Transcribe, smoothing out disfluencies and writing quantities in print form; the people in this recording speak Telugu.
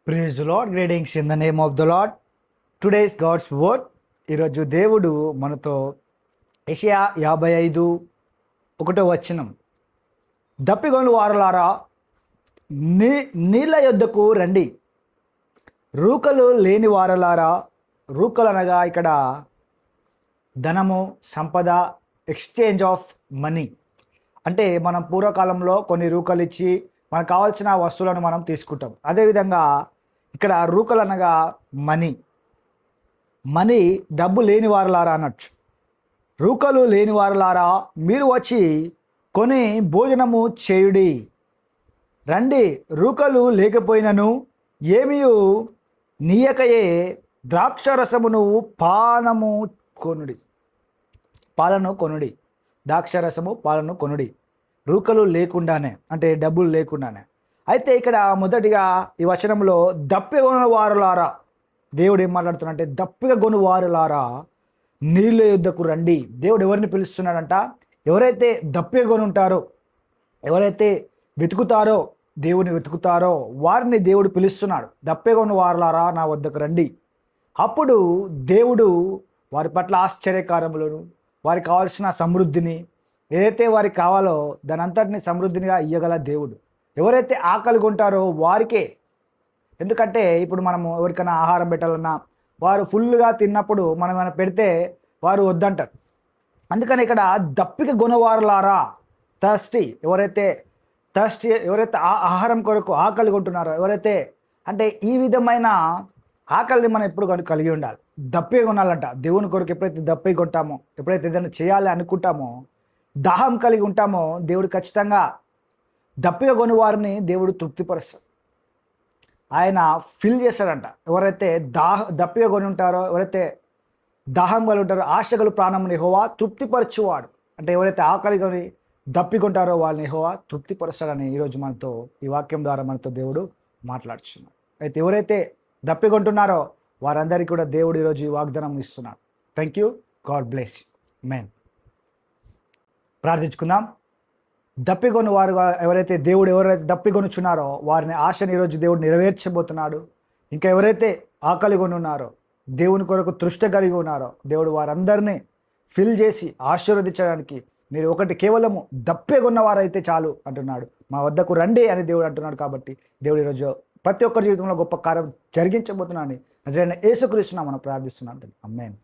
Praise the Lord. Greetings in the name of the Lord. Today's God's word. ఈరోజు దేవుడు మనతో యెషయా 55:1 దప్పిగొను వారలారా, నీళ్ళ యొద్దకు రండి, రూకలు లేని వారలారా. రూకలు అనగా ఇక్కడ ధనము, సంపద, ఎక్స్చేంజ్ ఆఫ్ మనీ. అంటే మనం పూర్వకాలంలో కొన్ని రూకలు ఇచ్చి మనకు కావాల్సిన వస్తువులను మనం తీసుకుంటాం. అదేవిధంగా ఇక్కడ రూకలు అనగా మనీ డబ్బు లేని వారలారా అనొచ్చు. రూకలు లేని వారలారా, మీరు వచ్చి కొని భోజనము చేయుడి. రండి, రూకలు లేకపోయినను ఏమియు నీయకయే ద్రాక్షరసమును పాలను కొనుడి. ద్రాక్షరసము పాలను కొనుడి. రూకలు లేకుండానే, అంటే డబ్బులు లేకుండానే. అయితే ఇక్కడ మొదటిగా ఈ వచనంలో దప్పిగొను వారులారా, దేవుడు ఏం మాట్లాడుతున్నాడంటే దప్పిగొను వారులారా నీళ్ళ యుద్ధకు రండి. దేవుడు ఎవరిని పిలుస్తున్నాడంట? ఎవరైతే దప్పిగొని ఉంటారో, ఎవరైతే వెతుకుతారో, దేవుని వెతుకుతారో వారిని దేవుడు పిలుస్తున్నాడు. దప్పిగొను వారులారా నా వద్దకు రండి. అప్పుడు దేవుడు వారి పట్ల ఆశ్చర్యకారములను, వారికి కావాల్సిన సమృద్ధిని, ఏదైతే వారికి కావాలో దాని అంతటిని సమృద్ధినిగా ఇయ్యగల దేవుడు. ఎవరైతే ఆకలి కొంటారో వారికే. ఎందుకంటే ఇప్పుడు మనము ఎవరికైనా ఆహారం పెట్టాలన్నా వారు ఫుల్గా తిన్నప్పుడు మనం ఏమైనా పెడితే వారు వద్దంటారు. అందుకని ఇక్కడ దప్పిక గొనవారులారా, ఎవరైతే ఆహారం కొరకు ఆకలి కొంటున్నారో, ఎవరైతే అంటే ఈ విధమైన ఆకలిని మనం ఎప్పుడు కలిగి ఉండాలి. దప్పిక కొనాలంట. దేవుని కొరకు ఎప్పుడైతే దప్పిక కొంటామో, ఎప్పుడైతే ఏదైనా చేయాలి అనుకుంటామో, దాహం కలిగి ఉంటామో, దేవుడు ఖచ్చితంగా దప్పిక కొని వారిని దేవుడు తృప్తిపరుస్తాడు. ఆయన ఫిల్ చేస్తాడంట. ఎవరైతే దప్పిక కొని ఉంటారో, ఎవరైతే దాహం కలిగి ఉంటారో, ఆశగలు ప్రాణముని యెహోవా తృప్తిపరచువాడు. అంటే ఎవరైతే ఆకలి కొని దప్పికొంటారో వాళ్ళని యెహోవా తృప్తిపరుస్తాడని ఈరోజు మనతో, ఈ వాక్యం ద్వారా మనతో దేవుడు మాట్లాడుతున్నాడు. అయితే ఎవరైతే దప్పికొంటున్నారో వారందరికీ కూడా దేవుడు ఈరోజు ఈ వాగ్దానం ఇస్తున్నాడు. Thank you. God bless you. Amen. ప్రార్థించుకుందాం. దప్పిగొని వారు ఎవరైతే దప్పిగొనుచున్నారో వారిని ఆశని ఈరోజు దేవుడు నెరవేర్చబోతున్నాడు. ఇంకా ఎవరైతే ఆకలి కొని ఉన్నారో, దేవుని కొరకు తృష్ట కలిగి ఉన్నారో, దేవుడు వారందరినీ ఫిల్ చేసి ఆశీర్వదించడానికి మీరు కేవలము దప్పిగొన్న వారైతే చాలు అంటున్నాడు. మా వద్దకు రండి అని దేవుడు అంటున్నాడు. కాబట్టి దేవుడు ఈరోజు ప్రతి ఒక్కరి జీవితంలో గొప్ప కార్యం జరిగించబోతున్నాడని నజరేయుడైన యేసుక్రీస్తు నామమున ప్రార్థిస్తున్నాను. ఆమేన్.